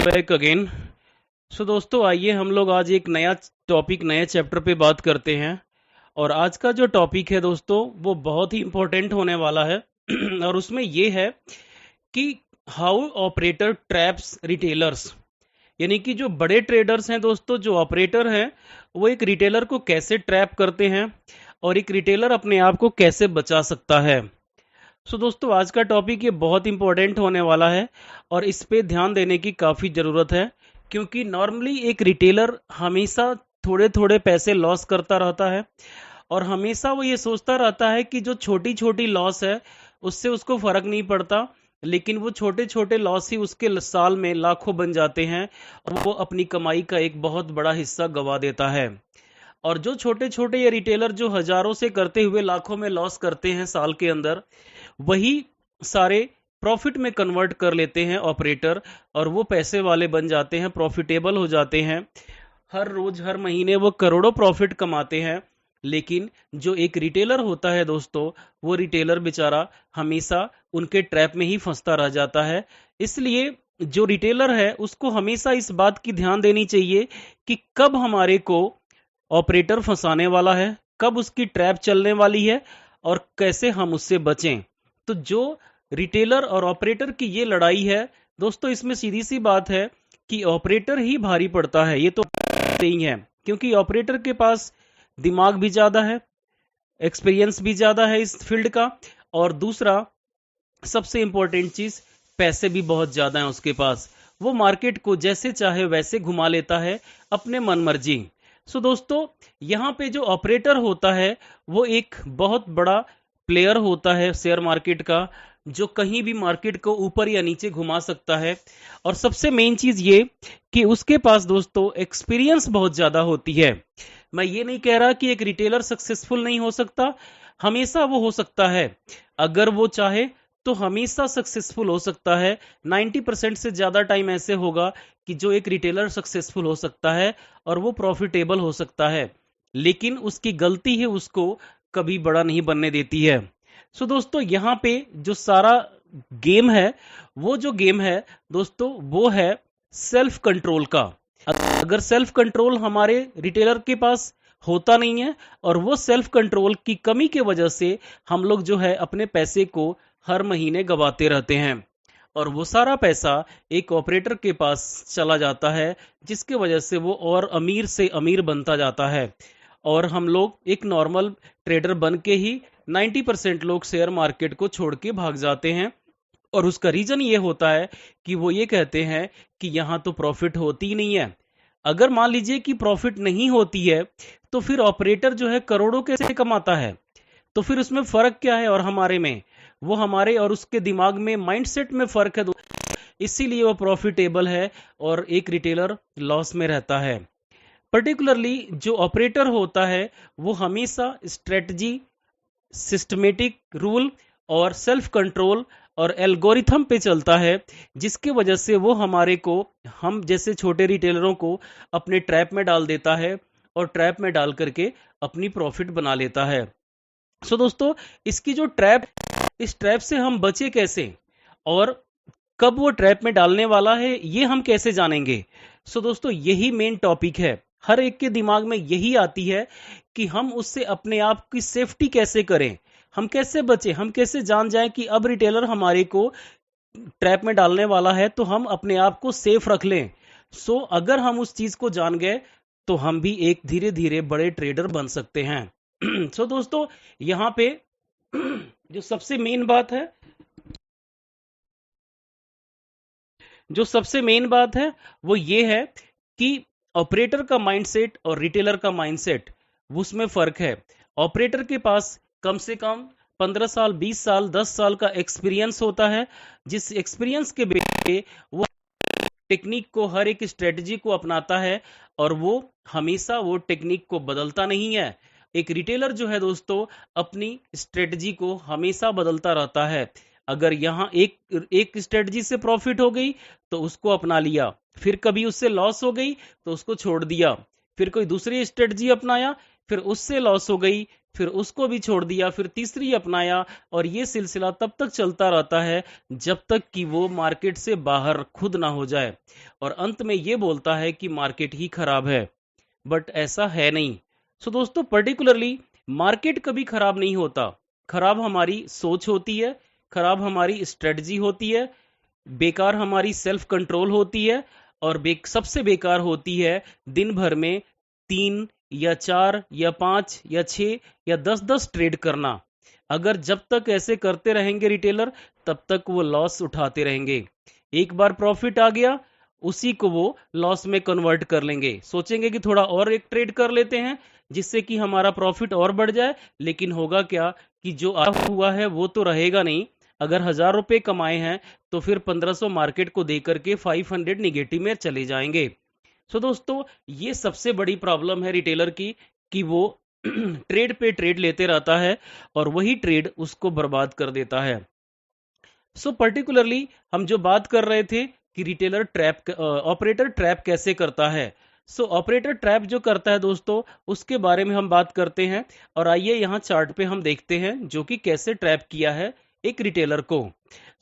Back again. सो दोस्तों, आइए हम लोग आज एक नया टॉपिक, नए चैप्टर पे बात करते हैं। और आज का जो टॉपिक है दोस्तों, वो बहुत ही इम्पोर्टेंट होने वाला है। और उसमें ये है कि हाउ ऑपरेटर ट्रैप्स रिटेलर्स। यानी कि जो बड़े ट्रेडर्स हैं दोस्तों, जो ऑपरेटर हैं, वो एक रिटेलर को कैसे ट्रैप करते हैं और एक रिटेलर अपने आप को कैसे बचा सकता है। दोस्तों, आज का टॉपिक ये बहुत इंपॉर्टेंट होने वाला है और इस पे ध्यान देने की काफ़ी ज़रूरत है, क्योंकि नॉर्मली एक रिटेलर हमेशा थोड़े थोड़े पैसे लॉस करता रहता है और हमेशा वो ये सोचता रहता है कि जो छोटी छोटी लॉस है उससे उसको फ़र्क नहीं पड़ता, लेकिन वो छोटे छोटे लॉस ही उसके साल में लाखों बन जाते हैं और वो अपनी कमाई का एक बहुत बड़ा हिस्सा गंवा देता है। और जो छोटे छोटे ये रिटेलर जो हजारों से करते हुए लाखों में लॉस करते हैं साल के अंदर, वही सारे प्रॉफिट में कन्वर्ट कर लेते हैं ऑपरेटर, और वो पैसे वाले बन जाते हैं, प्रॉफिटेबल हो जाते हैं। हर रोज हर महीने वो करोड़ों प्रॉफिट कमाते हैं। लेकिन जो एक रिटेलर होता है दोस्तों, वो रिटेलर बेचारा हमेशा उनके ट्रैप में ही फंसता रह जाता है। इसलिए जो रिटेलर है उसको हमेशा इस बात की ध्यान देनी चाहिए कि कब हमारे को ऑपरेटर फंसाने वाला है, कब उसकी ट्रैप चलने वाली है और कैसे हम उससे बचें। तो जो रिटेलर और ऑपरेटर की ये लड़ाई है दोस्तों, इसमें सीधी सी बात है कि ऑपरेटर ही भारी पड़ता है। ये तो सही है, क्योंकि ऑपरेटर के पास दिमाग भी ज्यादा है, एक्सपीरियंस भी ज्यादा है इस फील्ड का, और दूसरा सबसे इंपॉर्टेंट चीज, पैसे भी बहुत ज्यादा हैं उसके पास। वो मार्केट को जैसे चाहे वैसे घुमा लेता है अपने मन मर्जी। दोस्तों, यहाँ पे जो ऑपरेटर होता है वो एक बहुत बड़ा प्लेयर होता है शेयर मार्केट का, जो कहीं भी मार्केट को ऊपर या नीचे घुमा सकता है। और सबसे मेन चीज ये कि उसके पास दोस्तों एक्सपीरियंस बहुत ज्यादा होती है। मैं ये नहीं कह रहा कि एक रिटेलर सक्सेसफुल नहीं हो सकता, हमेशा वो हो सकता है। अगर वो चाहे तो हमेशा सक्सेसफुल हो सकता है। 90% से ज्यादा टाइम ऐसे होगा कि जो एक रिटेलर सक्सेसफुल हो सकता है और वो प्रॉफिटेबल हो सकता है, लेकिन उसकी गलती है उसको कभी बड़ा नहीं बनने देती है। दोस्तों, यहाँ पे जो सारा गेम है, वो जो गेम है दोस्तों, वो है सेल्फ कंट्रोल का। अगर सेल्फ कंट्रोल हमारे रिटेलर के पास होता नहीं है और वो सेल्फ कंट्रोल की कमी के वजह से हम लोग जो है अपने पैसे को हर महीने गवाते रहते हैं और वो सारा पैसा एक ऑपरेटर के पास चला जाता है, जिसके वजह से वो और अमीर से अमीर बनता जाता है। और हम लोग एक नॉर्मल ट्रेडर बन के ही 90% लोग शेयर मार्केट को छोड़ के भाग जाते हैं। और उसका रीजन ये होता है कि वो ये कहते हैं कि यहां तो प्रॉफिट होती ही नहीं है। अगर मान लीजिए कि प्रॉफिट नहीं होती है, तो फिर ऑपरेटर जो है करोड़ों कैसे कमाता है? तो फिर उसमें फर्क क्या है और हमारे में? वो हमारे और उसके दिमाग में, माइंडसेट में फर्क है, इसीलिए वो प्रॉफिटेबल है और एक रिटेलर लॉस में रहता है। पर्टिकुलरली जो ऑपरेटर होता है वो हमेशा स्ट्रेटजी, सिस्टमेटिक रूल और सेल्फ कंट्रोल और एल्गोरिथम पे चलता है, जिसकी वजह से वो हमारे को, हम जैसे छोटे रिटेलरों को अपने ट्रैप में डाल देता है और ट्रैप में डाल करके अपनी प्रॉफिट बना लेता है। दोस्तों, इसकी जो ट्रैप, इस ट्रैप से हम बचे कैसे और कब वो ट्रैप में डालने वाला है, ये हम कैसे जानेंगे? दोस्तों, यही मेन टॉपिक है। हर एक के दिमाग में यही आती है कि हम उससे अपने आप की सेफ्टी कैसे करें, हम कैसे बचे, हम कैसे जान जाएं कि अब रिटेलर हमारे को ट्रैप में डालने वाला है, तो हम अपने आप को सेफ रख लें। अगर हम उस चीज को जान गए तो हम भी एक धीरे धीरे बड़े ट्रेडर बन सकते हैं। दोस्तों, यहाँ पे जो सबसे मेन बात है, वो ये है कि ऑपरेटर का माइंडसेट और रिटेलर का माइंडसेट, उसमें फर्क है। ऑपरेटर के पास कम से कम 15 साल, 20 साल, 10 साल का एक्सपीरियंस होता है, जिस एक्सपीरियंस के बेस पे वो टेक्निक को, हर एक स्ट्रेटजी को अपनाता है और वो हमेशा वो टेक्निक को बदलता नहीं है। एक रिटेलर जो है दोस्तों, अपनी स्ट्रेटजी को हमेशा बदलता रहता है। अगर यहाँ एक स्ट्रेटजी से प्रॉफिट हो गई तो उसको अपना लिया, फिर कभी उससे लॉस हो गई तो उसको छोड़ दिया, फिर कोई दूसरी स्ट्रेटजी अपनाया, फिर उससे लॉस हो गई, फिर उसको भी छोड़ दिया, फिर तीसरी अपनाया, और ये सिलसिला तब तक चलता रहता है जब तक कि वो मार्केट से बाहर खुद ना हो जाए, और अंत में ये बोलता है कि मार्केट ही खराब है। बट ऐसा है नहीं। सो दोस्तों, पर्टिकुलरली मार्केट कभी खराब नहीं होता। खराब हमारी सोच होती है, खराब हमारी स्ट्रेटजी होती है, बेकार हमारी सेल्फ कंट्रोल होती है, और सबसे बेकार होती है दिन भर में 3 या 4 या 5 या 6 या 10 ट्रेड करना। अगर जब तक ऐसे करते रहेंगे रिटेलर, तब तक वो लॉस उठाते रहेंगे। एक बार प्रॉफिट आ गया, उसी को वो लॉस में कन्वर्ट कर लेंगे, सोचेंगे कि थोड़ा और एक ट्रेड कर लेते हैं जिससे कि हमारा प्रॉफिट और बढ़ जाए। लेकिन होगा क्या कि जो आया हुआ है वो तो रहेगा नहीं। अगर 1000 रुपए कमाए हैं तो फिर 1500 मार्केट को दे करके 500 निगेटिव में चले जाएंगे। सो दोस्तों, ये सबसे बड़ी प्रॉब्लम है रिटेलर की, कि वो ट्रेड पे ट्रेड लेते रहता है और वही ट्रेड उसको बर्बाद कर देता है। सो पर्टिकुलरली हम जो बात कर रहे थे कि रिटेलर ट्रैप, ऑपरेटर ट्रैप कैसे करता है। सो ऑपरेटर ट्रैप जो करता है दोस्तों, उसके बारे में हम बात करते हैं। और आइए यहाँ चार्ट पे हम देखते हैं जो कि कैसे ट्रैप किया है एक रिटेलर को।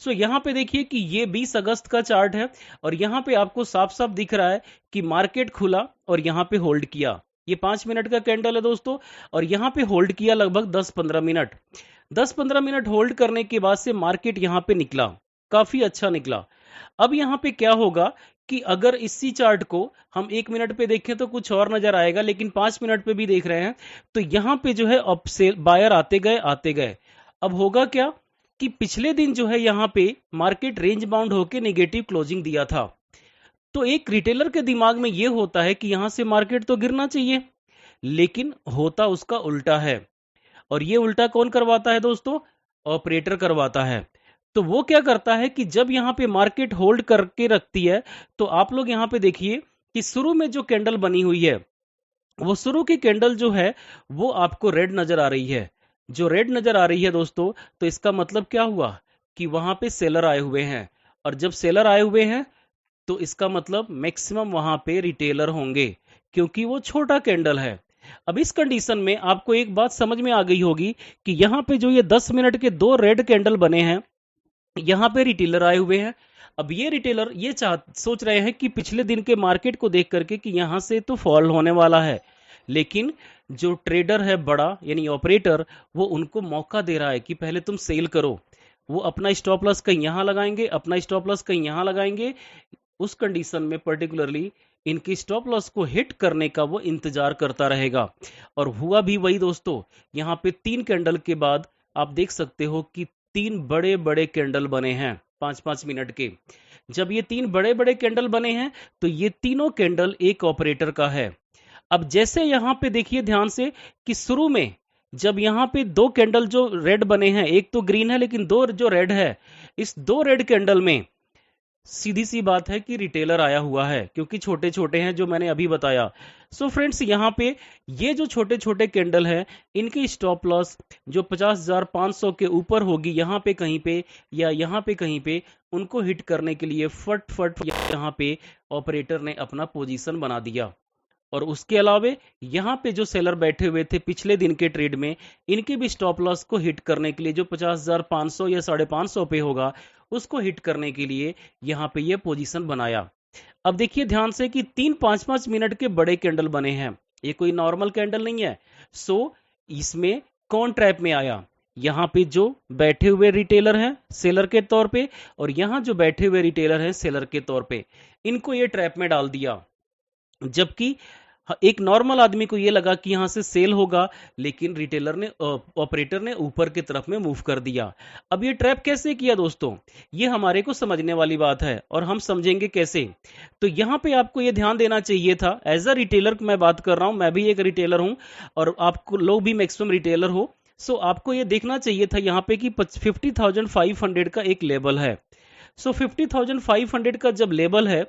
सो यहाँ पे देखिए कि ये 20 अगस्त का चार्ट है, और यहाँ पे आपको साफ साफ दिख रहा है कि मार्केट खुला और यहाँ पे होल्ड किया। ये 5 मिनट का कैंडल है दोस्तों, और यहाँ पे होल्ड किया लगभग 10-15 मिनट। 10-15 मिनट होल्ड करने के बाद से मार्केट यहाँ पे निकला, काफी अच्छा निकला। अब यहाँ पे क्या होगा कि अगर इसी चार्ट को हम 1 मिनट पे देखें तो कुछ और नजर आएगा, लेकिन 5 मिनट पे भी देख रहे हैं तो यहाँ पे जो है अब से बायर आते गए आते गए। अब होगा क्या कि पिछले दिन जो है यहाँ पे मार्केट रेंज बाउंड होके नेगेटिव क्लोजिंग दिया था। तो एक रिटेलर के दिमाग में ये होता है कि यहां से मार्केट तो गिरना चाहिए, लेकिन होता उसका उल्टा है। और ये उल्टा कौन करवाता है दोस्तों? ऑपरेटर करवाता है। तो वो क्या करता है कि जब यहाँ पे मार्केट होल्ड करके रखती है, तो आप लोग यहाँ पे देखिए कि शुरू में जो कैंडल बनी हुई है, वो शुरू की कैंडल जो है वो आपको रेड नजर आ रही है। जो रेड नजर आ रही है दोस्तों, तो इसका मतलब क्या हुआ कि वहां पे सेलर आए हुए हैं। और जब सेलर आए हुए हैं तो इसका मतलब मैक्सिमम वहां पे रिटेलर होंगे, क्योंकि वो छोटा कैंडल है। अब इस कंडीशन में आपको एक बात समझ में आ गई होगी कि यहाँ पे जो ये 10 मिनट के 2 रेड कैंडल बने हैं, यहाँ पे रिटेलर आए हुए हैं। अब ये रिटेलर ये सोच रहे हैं कि पिछले दिन के मार्केट को देख करके कि यहां से तो फॉल होने वाला है, लेकिन जो ट्रेडर है बड़ा यानी ऑपरेटर, वो उनको मौका दे रहा है कि पहले तुम सेल करो। वो अपना स्टॉप लॉस कहीं यहां लगाएंगे, अपना स्टॉप लॉस कहीं यहां लगाएंगे। उस कंडीशन में पर्टिकुलरली इनकी स्टॉप लॉस को हिट करने का वो इंतजार करता रहेगा। और हुआ भी वही दोस्तों। यहाँ पे 3 कैंडल के बाद आप देख सकते हो कि 3 बड़े बड़े कैंडल बने हैं 5-5 मिनट के। जब ये 3 बड़े बड़े कैंडल बने हैं तो ये तीनों कैंडल एक ऑपरेटर का है। अब जैसे यहां पे देखिए ध्यान से कि शुरू में जब यहां पे 2 कैंडल जो रेड बने हैं, एक तो ग्रीन है लेकिन 2 जो रेड है, इस 2 रेड कैंडल में सीधी सी बात है कि रिटेलर आया हुआ है, क्योंकि छोटे छोटे हैं जो मैंने अभी बताया। सो फ्रेंड्स, यहाँ पे ये जो छोटे छोटे कैंडल हैं, इनकी स्टॉप लॉस जो 50,500 के ऊपर होगी यहाँ पे कहीं पे या यहाँ पे कहीं पे, उनको हिट करने के लिए फट फट यहाँ पे ऑपरेटर ने अपना पोजीशन बना दिया। और उसके अलावे यहाँ पे जो सेलर बैठे हुए थे पिछले दिन के ट्रेड में, इनके भी स्टॉप लॉस को हिट करने के लिए जो 50,500 या 550 पे होगा, उसको हिट करने के लिए यहाँ पे ये पोजीशन बनाया। अब देखिए ध्यान से कि 3-5-5 मिनट के बड़े कैंडल बने हैं, ये कोई नॉर्मल कैंडल नहीं है। सो इसमें कौन ट्रैप में आया? यहाँ पे जो बैठे हुए रिटेलर हैं सेलर के तौर पे, और यहाँ जो बैठे हुए रिटेलर हैं सेलर के तौर पे, इनको ये ट्रैप में डाल दिया। जबकि एक नॉर्मल आदमी को ये लगा कि यहां से सेल होगा, लेकिन रिटेलर ने ऑपरेटर ने ऊपर की तरफ में मूव कर दिया। अब ये ट्रैप कैसे किया दोस्तों, ये हमारे को समझने वाली बात है और हम समझेंगे कैसे। तो यहाँ पे आपको ये ध्यान देना चाहिए था, एज अ रिटेलर मैं बात कर रहा हूं, मैं भी एक रिटेलर हूं और आपको लोग भी मैक्सिमम रिटेलर हो। सो आपको ये देखना चाहिए था यहाँ पे कि 50,500 का एक लेवल है। सो 50,500 का जब लेवल है,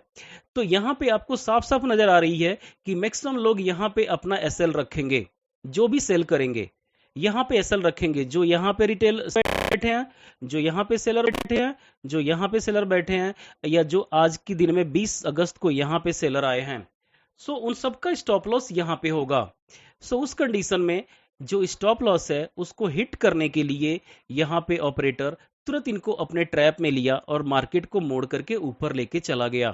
तो यहां पे आपको साफ साफ नजर आ रही है कि मैक्सिमम लोग यहां पे अपना एसएल रखेंगे। जो भी सेल करेंगे यहां पे एसएल रखेंगे, जो यहां पे रिटेल बैठे हैं, जो यहां पे सेलर बैठे हैं, जो यहां पे सेलर बैठे हैं, या जो आज के दिन में 20 अगस्त को यहां पे सेलर आए हैं। सो उन सबका स्टॉप लॉस यहां पे होगा। सो उस कंडीशन में जो स्टॉप लॉस है उसको हिट करने के लिए यहाँ पे ऑपरेटर तुरंत इनको अपने ट्रैप में लिया और मार्केट को मोड़ करके ऊपर लेके चला गया।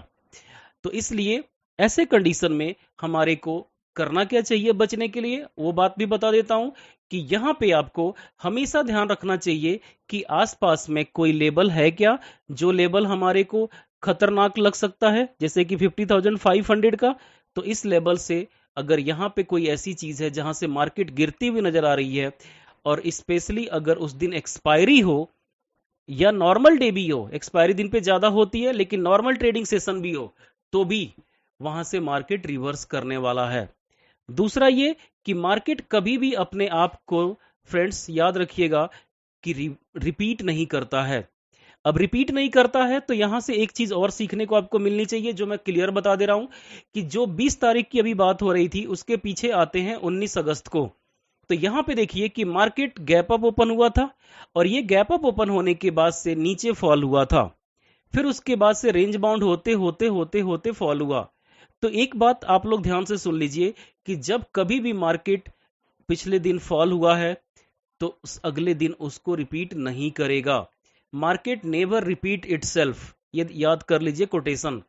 तो इसलिए ऐसे कंडीशन में हमारे को करना क्या चाहिए बचने के लिए, वो बात भी बता देता हूं कि यहाँ पे आपको हमेशा ध्यान रखना चाहिए कि आसपास में कोई लेबल है क्या, जो लेबल हमारे को खतरनाक लग सकता है, जैसे कि 50,500 का। तो इस लेबल से अगर यहाँ पे कोई ऐसी चीज है जहां से मार्केट गिरती हुई नजर आ रही है, और स्पेशली अगर उस दिन एक्सपायरी हो या नॉर्मल डे भी हो, एक्सपायरी दिन पे ज्यादा होती है लेकिन नॉर्मल ट्रेडिंग सेशन भी हो, तो भी वहां से मार्केट रिवर्स करने वाला है। दूसरा ये कि मार्केट कभी भी अपने आप को, फ्रेंड्स याद रखिएगा, कि रिपीट नहीं करता है। अब रिपीट नहीं करता है तो यहां से एक चीज और सीखने को आपको मिलनी चाहिए, जो मैं क्लियर बता दे रहा हूं कि जो 20 तारीख की अभी बात हो रही थी उसके पीछे आते हैं 19 अगस्त को। तो यहां पे देखिए कि मार्केट गैप अप ओपन हुआ था, और ये गैप अप ओपन होने के बाद से नीचे फॉल हुआ था, फिर उसके बाद से रेंज बाउंड होते होते होते होते फॉल हुआ। तो एक बात आप लोग ध्यान से सुन लीजिए कि जब कभी भी मार्केट पिछले दिन फॉल हुआ है तो अगले दिन उसको रिपीट नहीं करेगा। मार्केट नेवर रिपीट इटसेल्फ, ये याद कर लीजिए कोटेशन।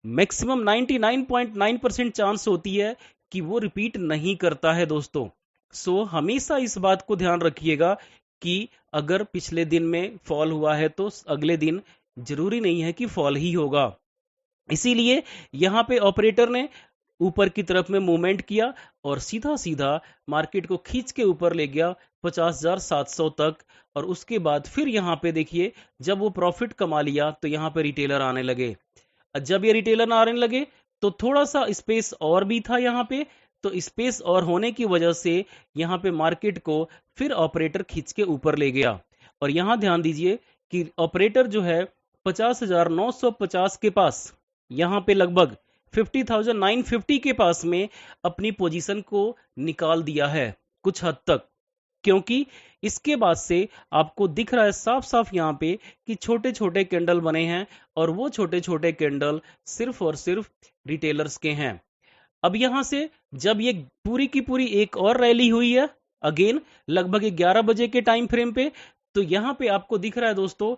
मैक्सिमम 99.9% चांस होती है कि वो रिपीट नहीं करता है दोस्तों। सो हमेशा इस बात को ध्यान रखिएगा कि अगर पिछले दिन में फॉल हुआ है तो अगले दिन जरूरी नहीं है कि फॉल ही होगा। इसीलिए यहां पे ऑपरेटर ने ऊपर की तरफ में मूवमेंट किया और सीधा सीधा मार्केट को खींच के ऊपर ले गया 50,700 तक। और उसके बाद फिर यहां पे देखिए जब वो प्रॉफिट कमा लिया तो यहां पे रिटेलर आने लगे। जब ये रिटेलर आने लगे तो थोड़ा सा स्पेस और भी था यहाँ पे, तो स्पेस और होने की वजह से यहाँ पे मार्केट को फिर ऑपरेटर खींच के ऊपर ले गया। और यहाँ ध्यान दीजिए कि ऑपरेटर जो है 50,950 के पास, यहाँ पे लगभग 50,950 के पास में अपनी पोजीशन को निकाल दिया है कुछ हद तक, क्योंकि इसके बाद से आपको दिख रहा है साफ साफ यहाँ पे कि छोटे छोटे कैंडल बने हैं, और वो छोटे छोटे कैंडल सिर्फ और सिर्फ रिटेलर्स के हैं। अब यहां से जब ये पूरी की पूरी एक और रैली हुई है अगेन लगभग 11 बजे के टाइम फ्रेम पे, तो यहां पे आपको दिख रहा है दोस्तों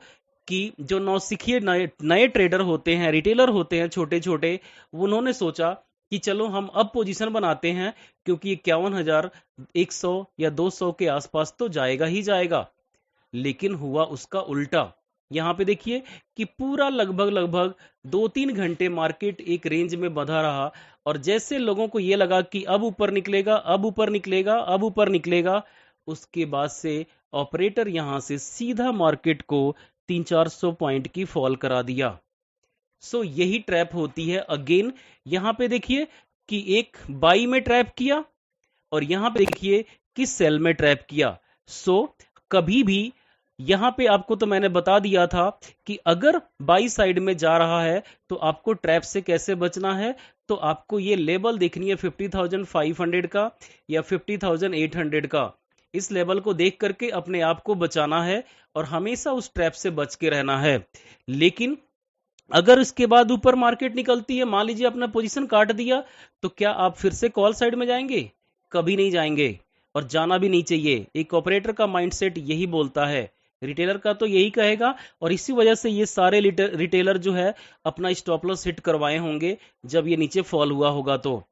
कि जो नौसिखिए नए नए ट्रेडर होते हैं, रिटेलर होते हैं छोटे छोटे, उन्होंने सोचा कि चलो हम अब पोजीशन बनाते हैं, क्योंकि 51,100 या 200 के आसपास तो जाएगा ही जाएगा। लेकिन हुआ उसका उल्टा। यहां पे देखिए कि पूरा लगभग लगभग 2-3 घंटे मार्केट एक रेंज में बंधा रहा, और जैसे लोगों को यह लगा कि अब ऊपर निकलेगा, अब ऊपर निकलेगा, अब ऊपर निकलेगा, उसके बाद से ऑपरेटर यहां से सीधा मार्केट को 300-400 पॉइंट की फॉल करा दिया। सो यही ट्रैप होती है अगेन। यहां पे देखिए कि एक बाई में ट्रैप किया, और यहां पे देखिए कि सेल में ट्रैप किया। सो कभी भी यहां पे आपको तो मैंने बता दिया था कि अगर बाई साइड में जा रहा है तो आपको ट्रैप से कैसे बचना है। तो आपको ये लेवल देखनी है 50,500 का या 50,800 का। इस लेवल को देख करके अपने आप को बचाना है और हमेशा उस ट्रैप से बच के रहना है। लेकिन अगर इसके बाद ऊपर मार्केट निकलती है, मान लीजिए अपना पोजीशन काट दिया, तो क्या आप फिर से कॉल साइड में जाएंगे? कभी नहीं जाएंगे, और जाना भी नहीं चाहिए। एक ऑपरेटर का माइंडसेट यही बोलता है, रिटेलर का तो यही कहेगा। और इसी वजह से ये सारे रिटेलर जो है अपना स्टॉप लॉस हिट करवाए होंगे जब ये नीचे फॉल हुआ होगा। तो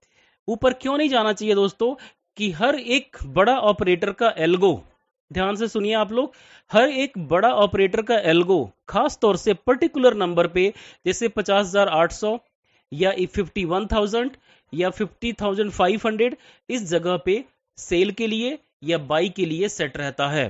ऊपर क्यों नहीं जाना चाहिए दोस्तों? कि हर एक बड़ा ऑपरेटर का एल्गो, ध्यान से सुनिए आप लोग, हर एक बड़ा ऑपरेटर का एल्गो खास तौर से पर्टिकुलर नंबर पे, जैसे 50,800 या 51,000 या 50,500, इस जगह पे सेल के लिए या बाई के लिए सेट रहता है।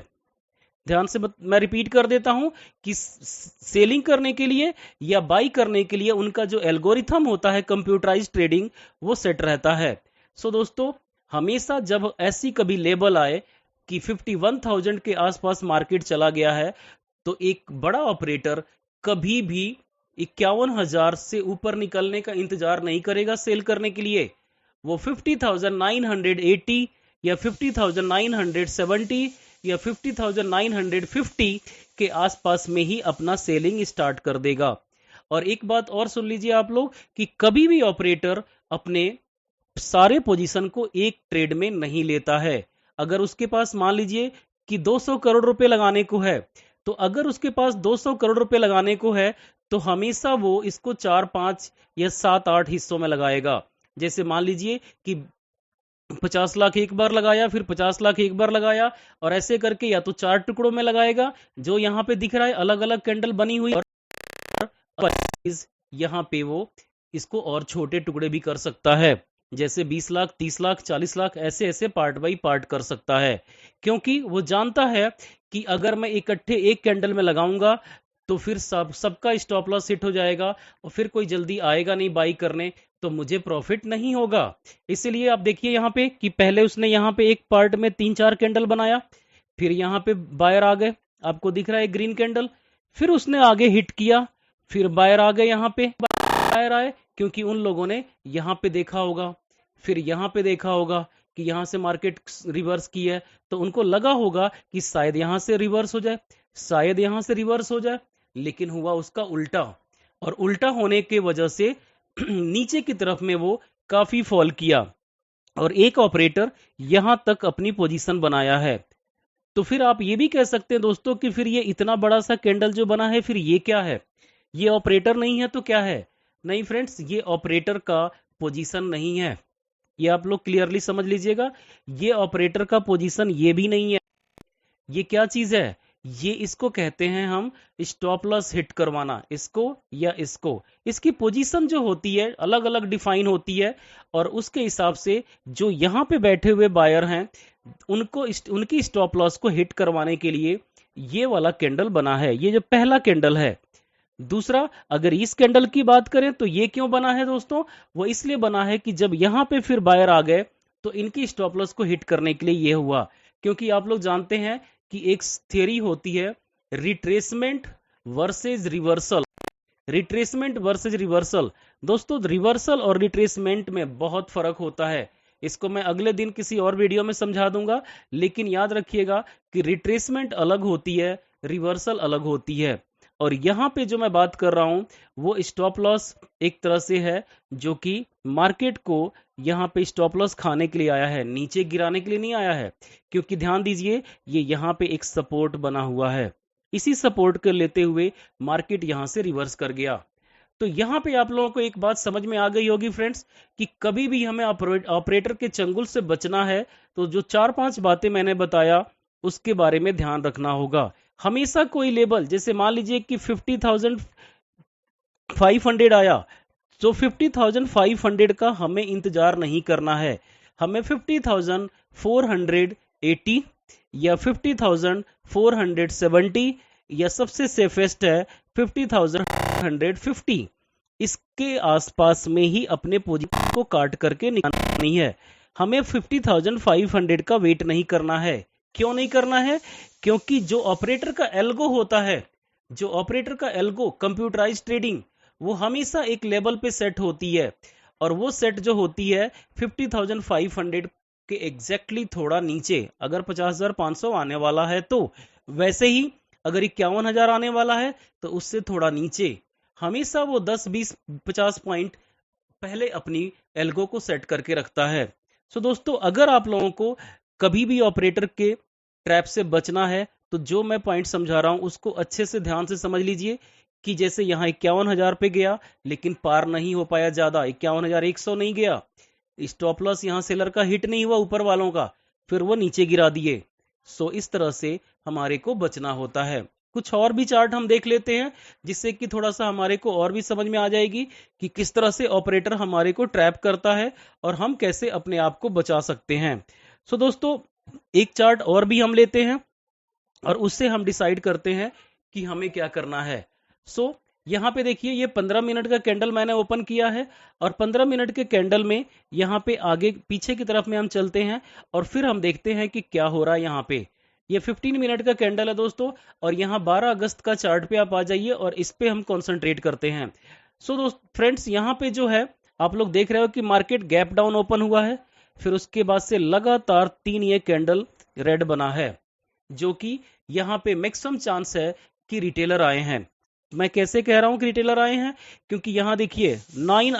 ध्यान से मैं रिपीट कर देता हूं कि सेलिंग करने के लिए या बाई करने के लिए उनका जो एल्गोरिथम होता है कंप्यूटराइज ट्रेडिंग, वो सेट रहता है। सो दोस्तों, हमेशा जब ऐसी कभी लेबल आए कि 51,000 के आसपास मार्केट चला गया है, तो एक बड़ा ऑपरेटर कभी भी 51,000 से ऊपर निकलने का इंतजार नहीं करेगा सेल करने के लिए। वो 50,980 या 50,970 या 50,950 के आसपास में ही अपना सेलिंग स्टार्ट कर देगा। और एक बात और सुन लीजिए आप लोग कि कभी भी ऑपरेटर अपने सारे पोजीशन को एक ट्रेड में नहीं लेता है। अगर उसके पास मान लीजिए कि 200 करोड़ रुपए लगाने को है, तो अगर उसके पास 200 करोड़ रुपए लगाने को है तो हमेशा वो इसको 4-5 या 7-8 हिस्सों में लगाएगा। जैसे मान लीजिए कि 50 लाख एक बार लगाया, फिर 50 लाख एक बार लगाया, और ऐसे करके या तो 4 टुकड़ों में लगाएगा जो यहाँ पे दिख रहा है अलग अलग कैंडल बनी हुई, और यहाँ पे वो इसको और छोटे टुकड़े भी कर सकता है, जैसे 20 लाख 30 लाख 40 लाख ऐसे ऐसे पार्ट बाई पार्ट कर सकता है, क्योंकि वो जानता है कि अगर मैं इकट्ठे एक कैंडल में लगाऊंगा तो फिर सबका स्टॉप लॉस हिट हो जाएगा और फिर कोई जल्दी आएगा नहीं बाई करने, तो मुझे प्रॉफिट नहीं होगा। इसीलिए आप देखिए यहाँ पे कि पहले उसने यहाँ पे एक पार्ट में 3-4 कैंडल बनाया, फिर यहाँ पे बायर आ गए, आपको दिख रहा है ग्रीन कैंडल, फिर उसने आगे हिट किया, फिर बायर आ गए, यहाँ पे बायर आए क्योंकि उन लोगों ने यहाँ पे देखा होगा, फिर यहाँ पे देखा होगा कि यहाँ से मार्केट रिवर्स की है, तो उनको लगा होगा कि शायद यहाँ से रिवर्स हो जाए, शायद यहाँ से रिवर्स हो जाए, लेकिन हुआ उसका उल्टा, और उल्टा होने के वजह से नीचे की तरफ में वो काफी फॉल किया, और एक ऑपरेटर यहां तक अपनी पोजीशन बनाया है। तो फिर आप ये भी कह सकते हैं दोस्तों कि फिर ये इतना बड़ा सा कैंडल जो बना है, फिर ये क्या है, ये ऑपरेटर नहीं है तो क्या है? नहीं फ्रेंड्स, ये ऑपरेटर का पोजीशन नहीं है, ये आप लोग क्लियरली समझ लीजिएगा, ये ऑपरेटर का पोजीशन ये भी नहीं है। ये क्या चीज है? ये इसको कहते हैं हम स्टॉप लॉस हिट करवाना, इसको या इसको। इसकी पोजीशन जो होती है अलग अलग डिफाइन होती है, और उसके हिसाब से जो यहाँ पे बैठे हुए बायर हैं उनको उनकी स्टॉप लॉस को हिट करवाने के लिए ये वाला कैंडल बना है, ये जो पहला कैंडल है। दूसरा, अगर इस कैंडल की बात करें तो ये क्यों बना है दोस्तों? वो इसलिए बना है कि जब यहाँ पे फिर बायर आ गए तो इनकी स्टॉप लॉस को हिट करने के लिए ये हुआ, क्योंकि आप लोग जानते हैं कि एक थ्योरी होती है retracement versus reversal. Retracement versus reversal, दोस्तों रिवर्सल और रिट्रेसमेंट में बहुत फर्क होता है, इसको मैं अगले दिन किसी और वीडियो में समझा दूंगा, लेकिन याद रखिएगा कि रिट्रेसमेंट अलग होती है, रिवर्सल अलग होती है। और यहाँ पे जो मैं बात कर रहा हूं वो स्टॉप लॉस एक तरह से है जो कि मार्केट को यहाँ पे स्टॉप लॉस खाने के लिए आया है, नीचे गिराने के लिए नहीं आया है, क्योंकि ध्यान दीजिए ये यहाँ पे एक सपोर्ट बना हुआ है, इसी सपोर्ट को लेते हुए मार्केट यहाँ से रिवर्स कर गया। तो यहाँ पे आप लोगों को एक बात समझ में आ गई होगी फ्रेंड्स कि कभी भी हमें ऑपरेटर के चंगुल से बचना है तो जो 4-5 बातें मैंने बताया उसके बारे में ध्यान रखना होगा। हमेशा कोई लेवल, जैसे मान लीजिए कि 50,500 आया, तो 50,500 का हमें इंतजार नहीं करना है, हमें 50,480 या 50,470 या सबसे सेफेस्ट है 50,150, इसके आसपास में ही अपने पोजीशन को काट करके निकालनी है। हमें 50,500 का वेट नहीं करना है। क्यों नहीं करना है? क्योंकि जो ऑपरेटर का एल्गो होता है, जो ऑपरेटर का एल्गो कंप्यूटराइज ट्रेडिंग, वो हमेशा एक लेवल पे सेट होती है, और वो सेट जो होती है 50,500 के एग्जैक्टली थोड़ा नीचे। अगर 50,500 आने वाला है तो वैसे ही, अगर 51,000 आने वाला है तो उससे थोड़ा नीचे, हमेशा वो 10-20-50 पॉइंट पहले अपनी एल्गो को सेट करके रखता है। सो दोस्तों, अगर आप लोगों को कभी भी ऑपरेटर के ट्रैप से बचना है तो जो मैं पॉइंट समझा रहा हूं उसको अच्छे से ध्यान से समझ लीजिए कि जैसे यहां 51,000 पे गया लेकिन पार नहीं हो पाया, ज्यादा 51,100 नहीं गया, स्टॉप लॉस यहां सेलर का हिट नहीं हुआ ऊपर वालों का, फिर वो नीचे गिरा दिए। सो इस तरह से हमारे को बचना होता है। कुछ और भी चार्ट हम देख लेते हैं जिससे कि थोड़ा सा हमारे को और भी समझ में आ जाएगी कि किस तरह से ऑपरेटर हमारे को ट्रैप करता है और हम कैसे अपने आप को बचा सकते हैं। सो दोस्तों, एक चार्ट और भी हम लेते हैं और उससे हम डिसाइड करते हैं कि हमें क्या करना है। सो यहाँ पे देखिए, ये 15 मिनट का कैंडल मैंने ओपन किया है, और 15 मिनट के कैंडल में यहाँ पे आगे पीछे की तरफ में हम चलते हैं और फिर हम देखते हैं कि क्या हो रहा है। यहाँ पे ये 15 मिनट का कैंडल है दोस्तों, और यहाँ 12 अगस्त का चार्ट पे आप आ जाइए और इस पे हम कॉन्सेंट्रेट करते हैं। सो दोस्त फ्रेंड्स, यहाँ पे जो है आप लोग देख रहे हो कि मार्केट गैप डाउन ओपन हुआ है, फिर उसके बाद से लगातार 3 ये कैंडल रेड बना है, जो कि यहाँ पे मैक्सिमम चांस है कि रिटेलर आए हैं। मैं कैसे कह रहा हूं कि रिटेलर आए हैं? क्योंकि यहां देखिए 9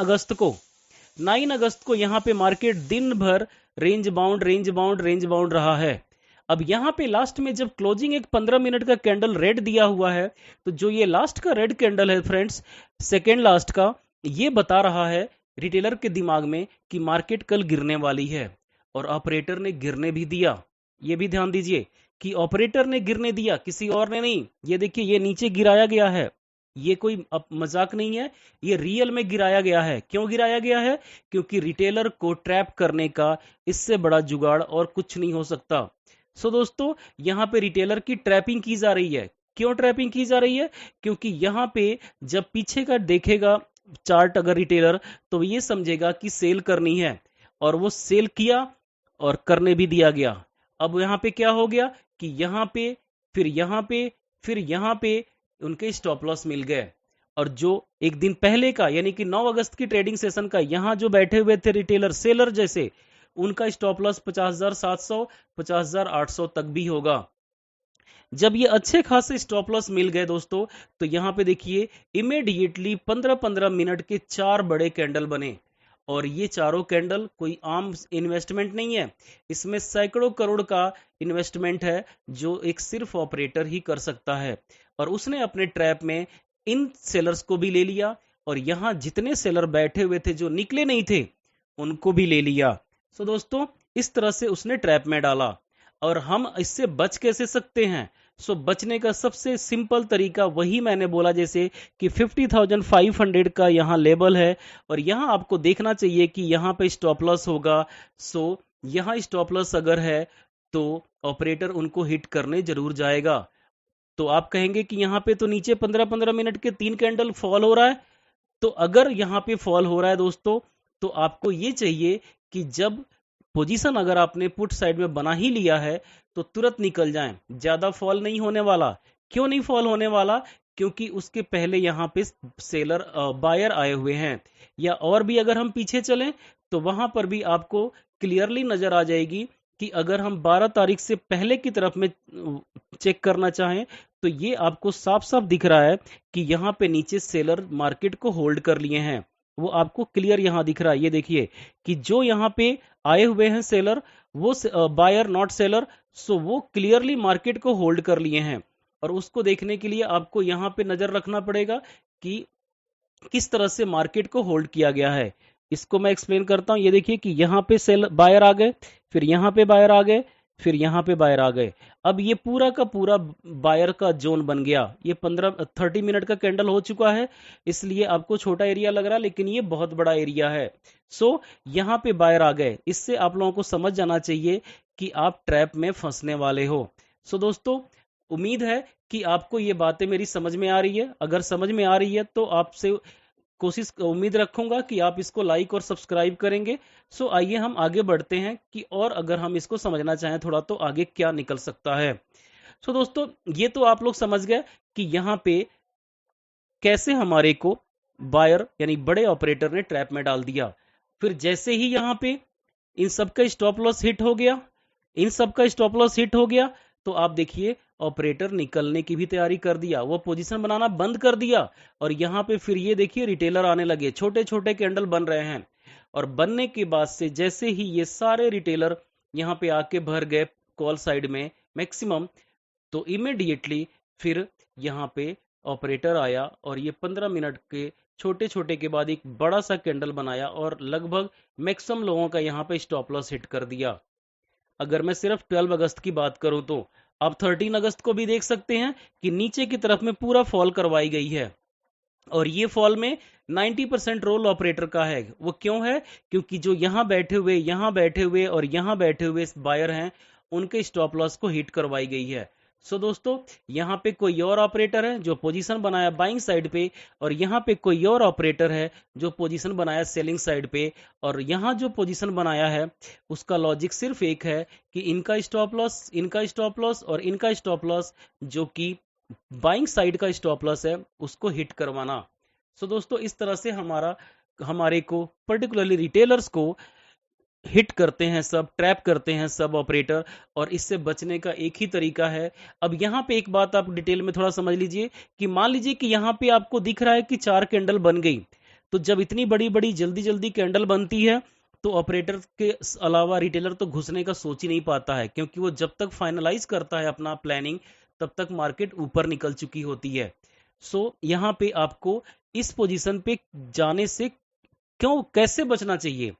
अगस्त को यहाँ पे मार्केट दिन भर रेंज बाउंड रहा है। अब यहाँ पे लास्ट में जब क्लोजिंग एक 15 मिनट का कैंडल रेड दिया हुआ है, तो जो ये लास्ट का रेड कैंडल है फ्रेंड्स, सेकेंड लास्ट का, ये बता रहा है रिटेलर के दिमाग में कि मार्केट कल गिरने वाली है। और ऑपरेटर ने गिरने भी दिया। ये भी ध्यान दीजिए कि ऑपरेटर ने गिरने दिया, किसी और ने नहीं। ये देखिए, ये नीचे गिराया गया है, ये कोई मजाक नहीं है, ये रियल में गिराया गया है। क्यों गिराया गया है? क्योंकि रिटेलर को ट्रैप करने का इससे बड़ा जुगाड़ और कुछ नहीं हो सकता। सो दोस्तों, यहाँ पे रिटेलर की ट्रैपिंग की जा रही है। क्यों ट्रैपिंग की जा रही है? क्योंकि यहाँ पे जब पीछे का देखेगा चार्ट अगर रिटेलर, तो ये समझेगा कि सेल करनी है, और वो सेल किया और करने भी दिया गया। अब यहाँ पे क्या हो गया कि यहाँ पे, फिर यहाँ पे, फिर यहाँ पे उनके स्टॉप लॉस मिल गए। और जो एक दिन पहले का, यानी कि 9 अगस्त की ट्रेडिंग सेशन का, यहाँ जो बैठे हुए थे रिटेलर सेलर जैसे, उनका स्टॉप लॉस 50,700, 50,800 तक भी होगा। जब ये अच्छे खासे स्टॉप लॉस मिल गए दोस्तों, तो यहाँ पे देखिए इमीडिएटली 15-15 मिनट के 4 बड़े कैंडल बने। और ये चारों कैंडल कोई आम इन्वेस्टमेंट नहीं है, इसमें सैकड़ों करोड़ का इन्वेस्टमेंट है, जो एक सिर्फ ऑपरेटर ही कर सकता है। और उसने अपने ट्रैप में इन सेलर्स को भी ले लिया, और यहाँ जितने सेलर बैठे हुए थे जो निकले नहीं थे, उनको भी ले लिया। सो दोस्तों, इस तरह से उसने ट्रैप में डाला। और हम इससे बच कैसे सकते हैं? सो बचने का सबसे सिंपल तरीका वही मैंने बोला, जैसे कि 50,500 का यहाँ लेवल है, और यहाँ आपको देखना चाहिए कि यहाँ पे स्टॉप लॉस होगा। सो यहाँ स्टॉप लॉस अगर है तो ऑपरेटर उनको हिट करने जरूर जाएगा। तो आप कहेंगे कि यहाँ पे तो नीचे 15-15 मिनट के 3 कैंडल फॉल हो रहा है। तो अगर यहाँ पे फॉल हो रहा है दोस्तों, तो आपको ये चाहिए कि जब पोजीशन अगर आपने पुट साइड में बना ही लिया है, तो तुरंत निकल जाएं। ज्यादा फॉल नहीं होने वाला। क्यों नहीं फॉल होने वाला? क्योंकि उसके पहले यहाँ पे सेलर बायर आए हुए हैं। या और भी अगर हम पीछे चलें, तो वहां पर भी आपको क्लियरली नजर आ जाएगी कि अगर हम 12 तारीख से पहले की तरफ में चेक करना चाहें, तो ये आपको साफ साफ दिख रहा है कि यहाँ पे नीचे सेलर मार्केट को होल्ड कर लिए हैं। वो आपको क्लियर यहाँ दिख रहा है। ये देखिए कि जो यहाँ पे आए हुए हैं सेलर, वो बायर नॉट सेलर, सो वो क्लियरली मार्केट को होल्ड कर लिए हैं। और उसको देखने के लिए आपको यहाँ पे नजर रखना पड़ेगा कि किस तरह से मार्केट को होल्ड किया गया है। इसको मैं एक्सप्लेन करता हूं। ये देखिए कि यहाँ पे सेल बायर आ गए, फिर यहाँ पे बायर आ गए, फिर यहाँ पे बायर आ गए। अब ये पूरा का पूरा बायर का जोन बन गया। ये 30 मिनट का कैंडल हो चुका है, इसलिए आपको छोटा एरिया लग रहा है, लेकिन ये बहुत बड़ा एरिया है। सो यहाँ पे बायर आ गए। इससे आप लोगों को समझ जाना चाहिए कि आप ट्रैप में फंसने वाले हो। सो दोस्तों, उम्मीद है कि आपको ये बातें मेरी समझ में आ रही है। अगर समझ में आ रही है तो आपसे उम्मीद रखूंगा कि आप इसको लाइक और सब्सक्राइब करेंगे। सो आइए हम आगे बढ़ते हैं कि और अगर हम इसको समझना चाहें थोड़ा, तो आगे क्या निकल सकता है। सो दोस्तों, ये तो आप लोग समझ गए कि यहाँ पे कैसे हमारे को बायर यानी बड़े ऑपरेटर ने ट्रैप में डाल दिया। फिर जैसे ही यहाँ पे इन सबका स्टॉप लॉस हिट हो गया, इन सबका स्टॉप लॉस हिट हो गया, तो आप देखिए ऑपरेटर निकलने की भी तैयारी कर दिया, वो पोजीशन बनाना बंद कर दिया। और यहाँ पे फिर ये देखिए रिटेलर आने लगे, छोटे छोटे कैंडल बन रहे हैं। और बनने के बाद से जैसे ही ये सारे रिटेलर यहाँ पे आके भर गए कॉल साइड में मैक्सिमम, तो इमीडिएटली फिर यहाँ पे ऑपरेटर आया और ये 15 मिनट के छोटे छोटे के बाद एक बड़ा सा कैंडल बनाया और लगभग मैक्सिमम लोगों का यहाँ पे स्टॉप लॉस हिट कर दिया। अगर मैं सिर्फ 12 अगस्त की बात करूं, तो आप 13 अगस्त को भी देख सकते हैं कि नीचे की तरफ में पूरा फॉल करवाई गई है। और ये फॉल में 90% रोल ऑपरेटर का है। वो क्यों है? क्योंकि जो यहाँ बैठे हुए, यहाँ बैठे हुए और यहाँ बैठे हुए बायर हैं, उनके स्टॉप लॉस को हिट करवाई गई है। सो दोस्तों, यहाँ पे कोई और ऑपरेटर है जो पोजीशन बनाया बाइंग साइड पे, और यहाँ पे कोई और ऑपरेटर है जो पोजीशन बनाया सेलिंग साइड पे। और यहाँ जो पोजीशन बनाया है उसका लॉजिक सिर्फ एक है कि इनका स्टॉप लॉस, इनका स्टॉप लॉस और इनका स्टॉप लॉस, जो कि बाइंग साइड का स्टॉप लॉस है, उसको हिट करवाना। सो दोस्तों, इस तरह से हमारे को पर्टिकुलरली रिटेलर्स को हिट करते हैं सब, ट्रैप करते हैं सब ऑपरेटर। और इससे बचने का एक ही तरीका है। अब यहाँ पे एक बात आप डिटेल में थोड़ा समझ लीजिए कि मान लीजिए कि यहाँ पे आपको दिख रहा है कि 4 कैंडल बन गई। तो जब इतनी बड़ी बड़ी जल्दी जल्दी कैंडल बनती है, तो ऑपरेटर के अलावा रिटेलर तो घुसने का सोच ही नहीं पाता है, क्योंकि वो जब तक फाइनलाइज करता है अपना प्लानिंग तब तक मार्केट ऊपर निकल चुकी होती है। सो यहाँ पे आपको इस पोजीशन पे जाने से क्यों कैसे बचना चाहिए,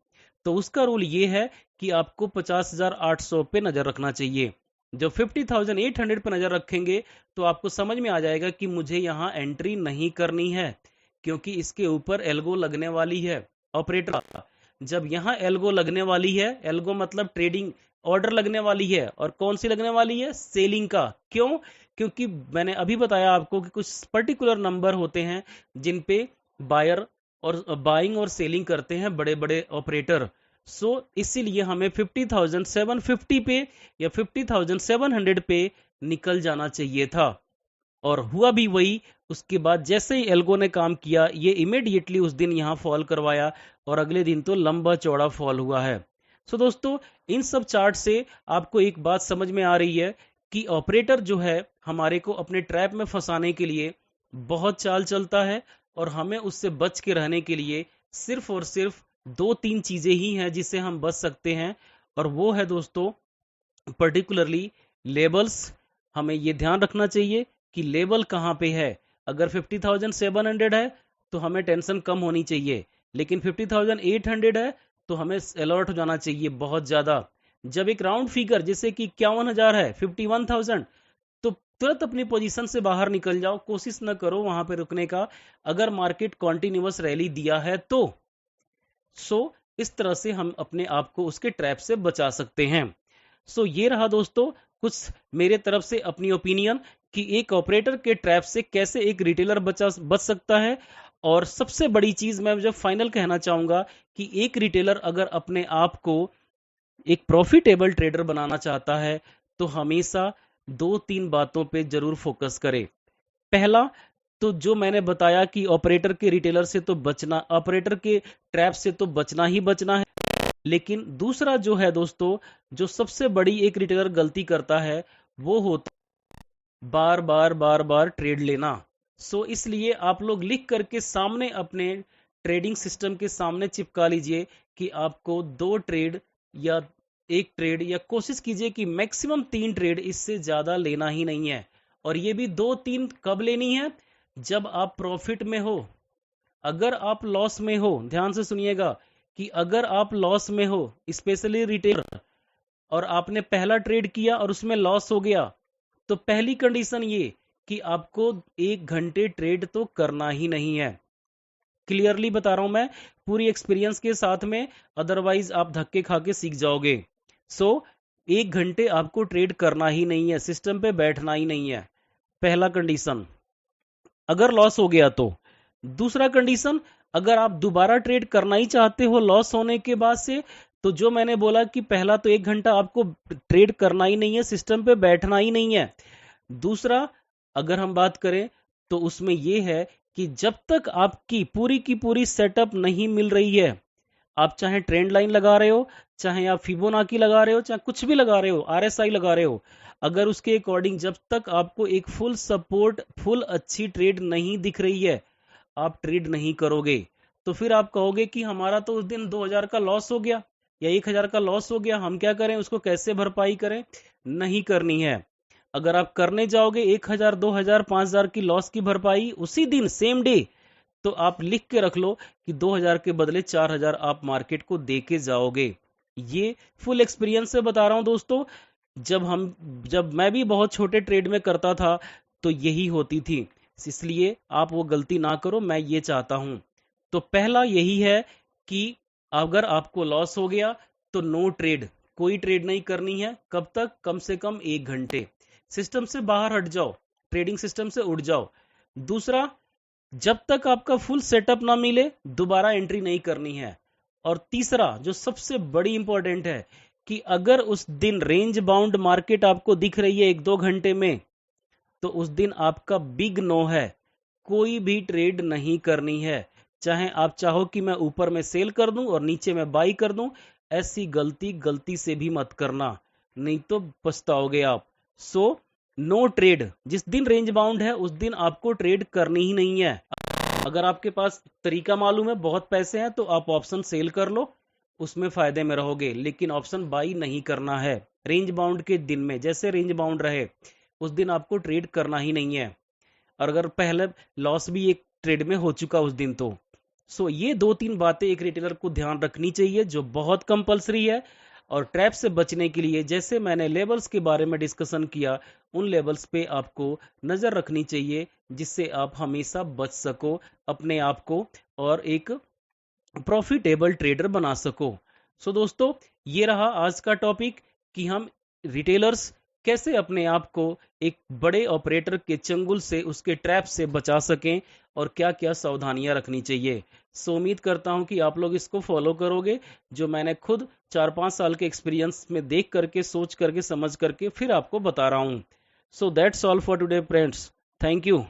तो उसका रूल ये है कि आपको 50,800 पे नजर रखना चाहिए। जब 50,800 पे नजर रखेंगे तो आपको समझ में आ जाएगा कि मुझे यहाँ एंट्री नहीं करनी है, क्योंकि इसके ऊपर एल्गो लगने वाली है ऑपरेटर। जब यहाँ एल्गो लगने वाली है, एल्गो मतलब ट्रेडिंग ऑर्डर लगने वाली है, और कौन सी लगने वाली है, सेलिंग का। क्यों? क्योंकि मैंने अभी बताया आपको कि कुछ पर्टिकुलर नंबर होते हैं जिन पे बायर और बाइंग और सेलिंग करते हैं बड़े बड़े ऑपरेटर। सो इसीलिए हमें 50,750 पे या 50,700 पे निकल जाना चाहिए था, और हुआ भी वही। उसके बाद जैसे ही एल्गो ने काम किया, ये इमीडिएटली उस दिन यहाँ फॉल करवाया, और अगले दिन तो लंबा चौड़ा फॉल हुआ है। सो दोस्तों, इन सब चार्ट से आपको एक बात समझ में आ रही है कि ऑपरेटर जो है हमारे को अपने ट्रैप में फंसाने के लिए बहुत चाल चलता है, और हमें उससे बच के रहने के लिए सिर्फ और सिर्फ दो तीन चीजें ही हैं जिससे हम बच सकते हैं। और वो है दोस्तों, पर्टिकुलरली लेबल्स। हमें ये ध्यान रखना चाहिए कि लेवल कहाँ पे है। अगर 50,700 है तो हमें टेंशन कम होनी चाहिए, लेकिन 50,800 है तो हमें अलर्ट हो जाना चाहिए बहुत ज्यादा। जब एक राउंड फिगर जैसे कि 51,000 है, 51,000, तो तुरंत अपनी पोजीशन से बाहर निकल जाओ, कोशिश न करो वहां पे रुकने का, अगर मार्केट कॉन्टिन्यूअस रैली दिया है तो। सो इस तरह से हम अपने आप को उसके ट्रैप से बचा सकते हैं। सो ये रहा दोस्तों कुछ मेरे तरफ से अपनी ओपिनियन कि एक ऑपरेटर के ट्रैप से कैसे एक रिटेलर बच सकता है। और सबसे बड़ी चीज मैं जब फाइनल कहना चाहूंगा कि एक रिटेलर अगर अपने आप को एक प्रॉफिटेबल ट्रेडर बनाना चाहता है तो हमेशा दो तीन बातों पे जरूर फोकस करे। पहला, तो जो मैंने बताया कि ऑपरेटर के रिटेलर से तो बचना, ऑपरेटर के ट्रैप से तो बचना ही बचना है। लेकिन दूसरा जो है दोस्तों, जो सबसे बड़ी एक रिटेलर गलती करता है वो होता बार बार बार बार ट्रेड लेना। सो इसलिए आप लोग लिख करके सामने अपने ट्रेडिंग सिस्टम के सामने चिपका लीजिए कि आपको दो ट्रेड या एक ट्रेड, या कोशिश कीजिए कि मैक्सिमम तीन ट्रेड, इससे ज्यादा लेना ही नहीं है। और ये भी दो तीन कब लेनी है, जब आप प्रॉफिट में हो। अगर आप लॉस में हो, ध्यान से सुनिएगा कि अगर आप लॉस में हो, स्पेशली रिटेल, और आपने पहला ट्रेड किया और उसमें लॉस हो गया, तो पहली कंडीशन ये कि आपको 1 घंटे ट्रेड तो करना ही नहीं है। क्लियरली बता रहा हूं मैं, पूरी एक्सपीरियंस के साथ में, अदरवाइज आप धक्के खा के सीख जाओगे। सो 1 घंटे आपको ट्रेड करना ही नहीं है, सिस्टम पे बैठना ही नहीं है, पहला कंडीशन। अगर लॉस हो गया तो। दूसरा कंडीशन, अगर आप दोबारा ट्रेड करना ही चाहते हो लॉस होने के बाद से, तो जो मैंने बोला कि पहला तो 1 घंटा आपको ट्रेड करना ही नहीं है, सिस्टम पे बैठना ही नहीं है। दूसरा, अगर हम बात करें तो उसमें यह है कि जब तक आपकी पूरी की पूरी सेटअप नहीं मिल रही है, आप चाहे ट्रेंड लाइन लगा रहे हो, चाहे आप फिबोनाकी लगा रहे हो, चाहे कुछ भी लगा रहे हो, आरएसआई लगा रहे हो, अगर उसके अकॉर्डिंग जब तक आपको एक फुल सपोर्ट, फुल अच्छी ट्रेड नहीं दिख रही है, आप ट्रेड नहीं करोगे। तो फिर आप कहोगे कि हमारा तो उस दिन 2,000 का लॉस हो गया या 1,000 का लॉस हो गया, हम क्या करें, उसको कैसे भरपाई करें। नहीं करनी है। अगर आप करने जाओगे 1,000, 2,000, 5,000 की लॉस की भरपाई उसी दिन सेम डे, तो आप लिख के रख लो कि 2,000 के बदले 4,000 आप मार्केट को दे के जाओगे। ये फुल एक्सपीरियंस से बता रहा हूं दोस्तों। जब मैं भी बहुत छोटे ट्रेड में करता था तो यही होती थी, इसलिए आप वो गलती ना करो, मैं ये चाहता हूं। तो पहला यही है कि अगर आपको लॉस हो गया तो नो ट्रेड, कोई ट्रेड नहीं करनी है। कब तक? कम से कम 1 घंटे। सिस्टम से बाहर हट जाओ, ट्रेडिंग सिस्टम से उठ जाओ। दूसरा, जब तक आपका फुल सेटअप ना मिले दोबारा एंट्री नहीं करनी है। और तीसरा जो सबसे बड़ी इंपॉर्टेंट है कि अगर उस दिन रेंज बाउंड मार्केट आपको दिख रही है 1-2 घंटे में, तो उस दिन आपका बिग नो है, कोई भी ट्रेड नहीं करनी है। चाहे आप चाहो कि मैं ऊपर में सेल कर दूं और नीचे में बाई कर दूं, ऐसी गलती से भी मत करना, नहीं तो पछताओगे आप। सो नो ट्रेड, जिस दिन रेंज बाउंड है उस दिन आपको ट्रेड करनी ही नहीं है। अगर आपके पास तरीका मालूम है, बहुत पैसे हैं, तो आप ऑप्शन सेल कर लो, उसमें फ़ायदे में रहोगे, लेकिन ऑप्शन बाई नहीं करना है। रेंज बाउंड के दिन में जैसे रेंज बाउंड रहे उस दिन आपको ट्रेड करना ही नहीं है, और अगर पहले लॉस भी एक ट्रेड में हो चुका उस दिन तो। सो ये दो तीन बातें एक रिटेलर को ध्यान रखनी चाहिए जो बहुत कंपलसरी है। और ट्रैप से बचने के लिए जैसे मैंने लेबल्स के बारे में डिस्कशन किया, उन लेबल्स पे आपको नज़र रखनी चाहिए जिससे आप हमेशा बच सको अपने आप को और एक प्रॉफिटेबल ट्रेडर बना सको। सो दोस्तों, ये रहा आज का टॉपिक कि हम रिटेलर्स कैसे अपने आप को एक बड़े ऑपरेटर के चंगुल से, उसके ट्रैप से बचा सकें और क्या क्या सावधानियां रखनी चाहिए। सो उम्मीद करता हूं कि आप लोग इसको फॉलो करोगे, जो मैंने खुद 4-5 साल के एक्सपीरियंस में देख करके, सोच करके, समझ करके फिर आपको बता रहा हूं। So that's all for today friends. Thank you.